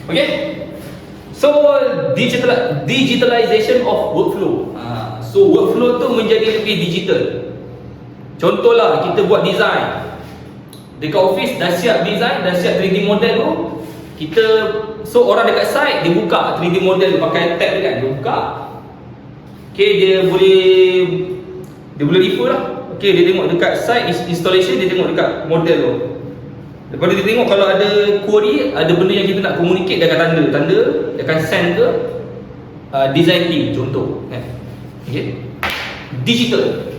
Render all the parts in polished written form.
Okay. So digitalization of workflow. So workflow tu menjadi lebih digital. Contohlah kita buat design dekat office, dah siap design, dah siap 3D model tu. Kita, so orang dekat site dia buka 3D model tu pakai tab dia kan, dia buka. Okay, dia boleh refer lah. Okay, dia tengok dekat site installation, dia tengok dekat model tu. Lepas tu dia tengok kalau ada query, ada benda yang kita nak communicate, dia akan tanda, dia akan send ke design team contoh kan. Okay. Digital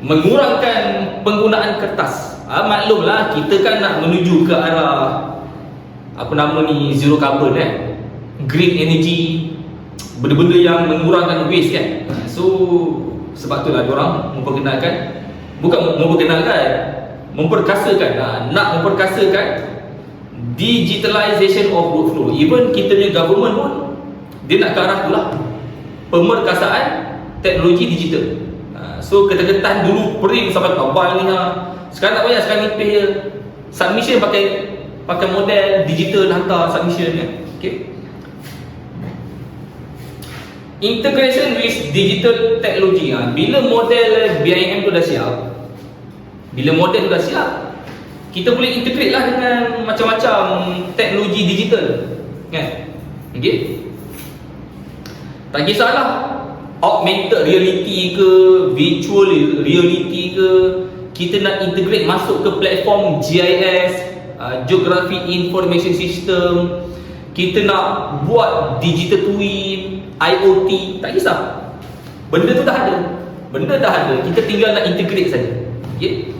mengurangkan penggunaan kertas. Maklumlah kita kan nak menuju ke arah apa nama ni, zero carbon kan, green energy, benda-benda yang mengurangkan waste kan. So sebab itulah diorang memperkasakan, nak memperkasakan digitalization of workflow. Even kita punya government pun dia nak ke arah tu lah, pemerkasaan teknologi digital. So ketan dulu print sampai tebal ni sekarang tak payah, sekarang ni pay submission pakai model digital, hantar submission kan. Okay. Integration with digital technology. Bila model BIM tu dah siap, kita boleh integrate lah dengan macam-macam teknologi digital kan. Okay. Tak kisahlah augmented reality ke, virtual reality ke, kita nak integrate masuk ke platform GIS, Geographic Information System, kita nak buat digital twin, IoT, tak kisah. Benda tu dah ada, kita tinggal nak integrate saja. Okay?